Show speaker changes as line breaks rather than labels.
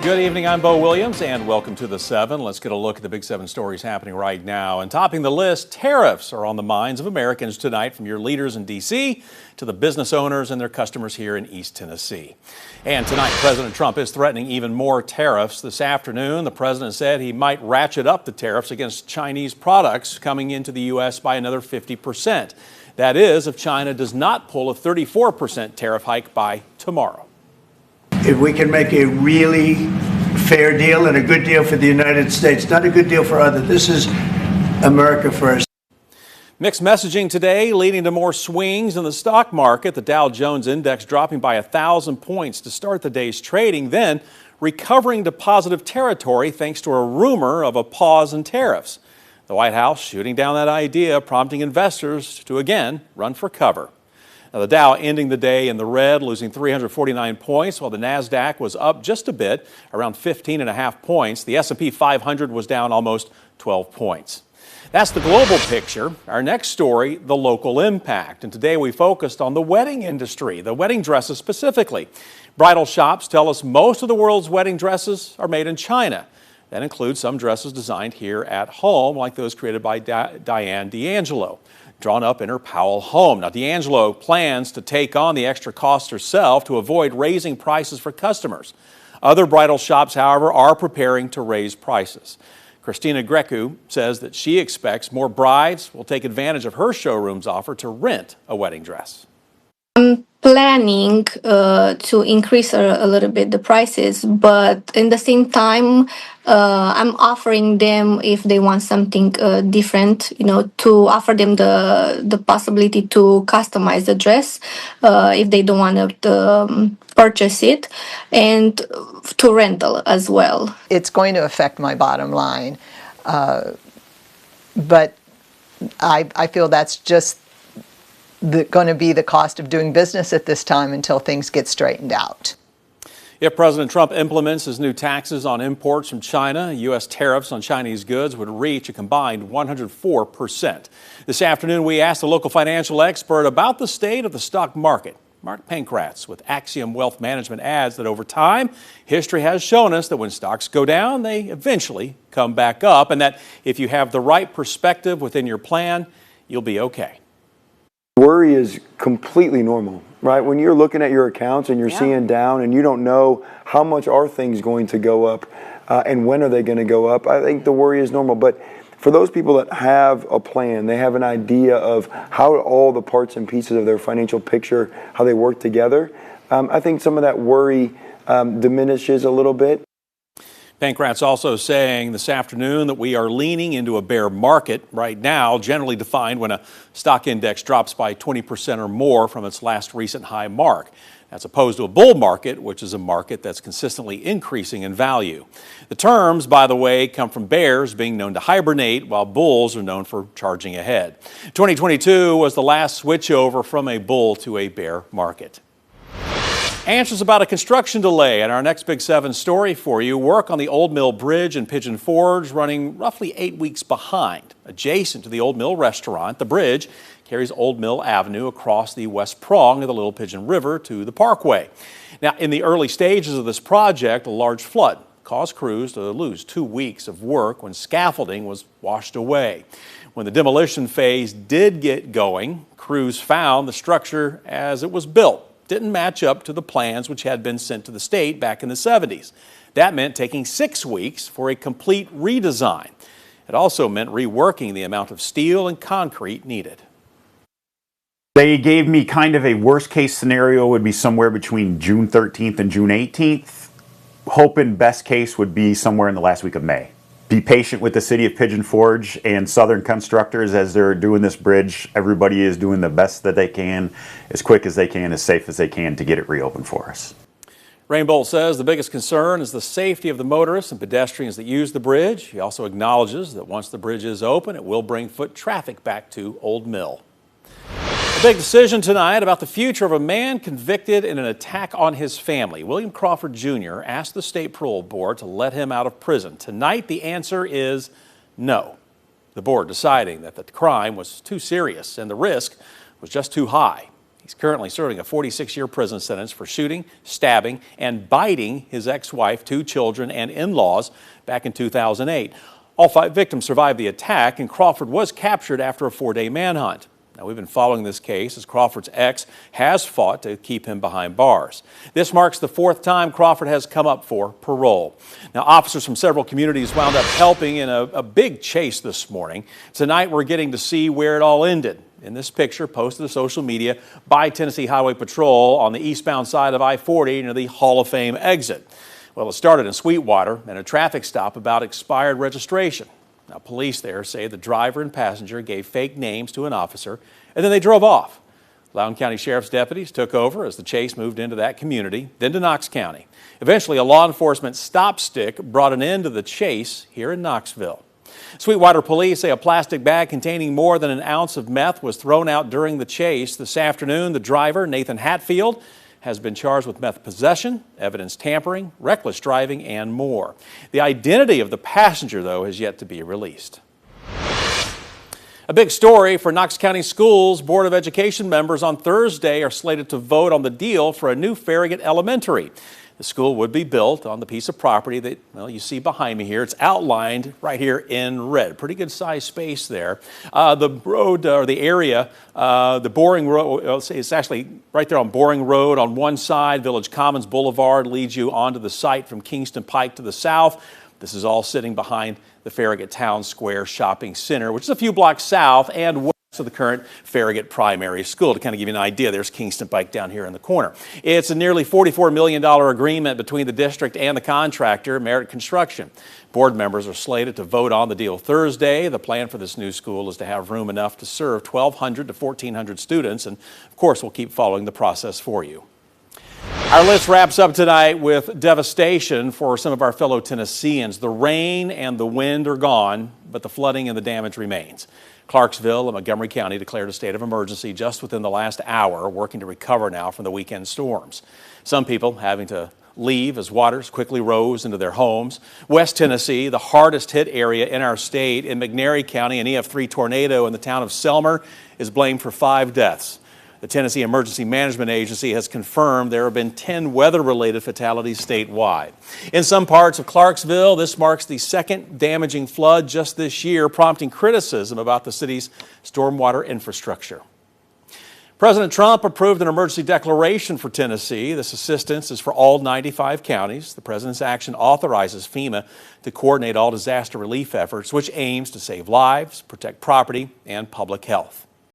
Good evening, I'm Bo Williams, and welcome to The 7. Let's get a look at the big 7 stories happening right now. And topping the list, tariffs are on the minds of Americans tonight, from your leaders in D.C. to the business owners and their customers here in East Tennessee. And tonight, President Trump is threatening even more tariffs. This afternoon, the president said he might ratchet up the tariffs against Chinese products coming into the U.S. by another 50%. That is, if China does not pull a 34% tariff hike by tomorrow.
If we can make a really fair deal and a good deal for the United States, not a good deal for others. This is America first.
Mixed messaging today, leading to more swings in the stock market. The Dow Jones Index dropping by 1,000 points to start the day's trading, then recovering to positive territory thanks to a rumor of a pause in tariffs. The White House shooting down that idea, prompting investors to again run for cover. Now, the Dow ending the day in the red, losing 349 points, while the NASDAQ was up just a bit, around 15.5 points. The S&P 500 was down almost 12 points. That's the global picture. Our next story, the local impact. And today we focused on the wedding industry, the wedding dresses specifically. Bridal shops tell us most of the world's wedding dresses are made in China. That includes some dresses designed here at home, like those created by Diane D'Angelo, drawn up in her Powell home. Now, D'Angelo plans to take on the extra cost herself to avoid raising prices for customers. Other bridal shops, however, are preparing to raise prices. Christina Grecu says that she expects more brides will take advantage of her showroom's offer to rent a wedding dress.
I'm planning to increase a little bit the prices, but in the same time, I'm offering them, if they want something different, to offer them the possibility to customize the dress if they don't want to purchase it, and to rental as well.
It's going to affect my bottom line, but I feel that's just going to be the cost of doing business at this time until things get straightened out.
If President Trump implements his new taxes on imports from China, U.S. tariffs on Chinese goods would reach a combined 104%. This afternoon, we asked a local financial expert about the state of the stock market. Mark Pankratz with Axiom Wealth Management adds that over time, history has shown us that when stocks go down, they eventually come back up, and that if you have the right perspective within your plan, you'll be okay.
Worry is completely normal, right? When you're looking at your accounts and you're seeing down and you don't know how much are things going to go up and when are they going to go up, I think the worry is normal. But for those people that have a plan, they have an idea of how all the parts and pieces of their financial picture, how they work together, I think some of that worry diminishes a little bit.
Pankratz also saying this afternoon that we are leaning into a bear market right now, generally defined when a stock index drops by 20% or more from its last recent high mark, as opposed to a bull market, which is a market that's consistently increasing in value. The terms, by the way, come from bears being known to hibernate, while bulls are known for charging ahead. 2022 was the last switchover from a bull to a bear market. Answers about a construction delay in our next Big 7 story for you. Work on the Old Mill Bridge in Pigeon Forge running roughly 8 weeks behind. Adjacent to the Old Mill restaurant, the bridge carries Old Mill Avenue across the west prong of the Little Pigeon River to the Parkway. Now, in the early stages of this project, a large flood caused crews to lose 2 weeks of work when scaffolding was washed away. When the demolition phase did get going, crews found the structure as it was built didn't match up to the plans which had been sent to the state back in the 70s. That meant taking 6 weeks for a complete redesign. It also meant reworking the amount of steel and concrete needed.
They gave me kind of a worst case scenario would be somewhere between June 13th and June 18th. Hoping best case would be somewhere in the last week of May. Be patient with the city of Pigeon Forge and Southern Constructors as they're doing this bridge. Everybody is doing the best that they can, as quick as they can, as safe as they can to get it reopened for us.
Rainbolt says the biggest concern is the safety of the motorists and pedestrians that use the bridge. He also acknowledges that once the bridge is open, it will bring foot traffic back to Old Mill. A big decision tonight about the future of a man convicted in an attack on his family. William Crawford Jr. asked the state parole board to let him out of prison. Tonight, the answer is no. The board deciding that the crime was too serious and the risk was just too high. He He's currently serving a 46-year prison sentence for shooting, stabbing, and biting his ex-wife, 2 children, and in-laws back in 2008. All 5 victims survived the attack, and Crawford was captured after a 4-day manhunt. Now, we've been following this case as Crawford's ex has fought to keep him behind bars. This marks the 4th time Crawford has come up for parole. Now, officers from several communities wound up helping in a big chase this morning. Tonight, we're getting to see where it all ended. In this picture, posted to social media by Tennessee Highway Patrol on the eastbound side of I-40 near the Hall of Fame exit. Well, it started in Sweetwater and a traffic stop about expired registration. Now, police there say the driver and passenger gave fake names to an officer, and then they drove off. Loudoun County Sheriff's deputies took over as the chase moved into that community, then to Knox County. Eventually, a law enforcement stop stick brought an end to the chase here in Knoxville. Sweetwater police say a plastic bag containing more than an ounce of meth was thrown out during the chase. This afternoon, the driver, Nathan Hatfield, has been charged with meth possession, evidence tampering, reckless driving, and more. The identity of the passenger, though, has yet to be released. A big story for Knox County Schools. Board of Education members on Thursday are slated to vote on the deal for a new Farragut Elementary. The school would be built on the piece of property that, well, you see behind me here. It's outlined right here in red. Pretty good sized space there. The road or the area, the Boring Road, it's actually right there on Boring Road on one side. Village Commons Boulevard leads you onto the site from Kingston Pike to the south. This is all sitting behind the Farragut Town Square Shopping Center, which is a few blocks south and west of the current Farragut Primary School. To kind of give you an idea, there's Kingston Pike down here in the corner. It's a nearly $44 million agreement between the district and the contractor, Merit Construction. Board members are slated to vote on the deal Thursday. The plan for this new school is to have room enough to serve 1,200 to 1,400 students, and of course, we'll keep following the process for you. Our list wraps up tonight with devastation for some of our fellow Tennesseans. The rain and the wind are gone, but the flooding and the damage remains. Clarksville and Montgomery County declared a state of emergency just within the last hour, working to recover now from the weekend storms. Some people having to leave as waters quickly rose into their homes. West Tennessee, the hardest hit area in our state, in McNairy County, an EF3 tornado in the town of Selmer is blamed for 5 deaths. The Tennessee Emergency Management Agency has confirmed there have been 10 weather-related fatalities statewide. In some parts of Clarksville, this marks the 2nd damaging flood just this year, prompting criticism about the city's stormwater infrastructure. President Trump approved an emergency declaration for Tennessee. This assistance is for all 95 counties. The president's action authorizes FEMA to coordinate all disaster relief efforts, which aims to save lives, protect property, and public health.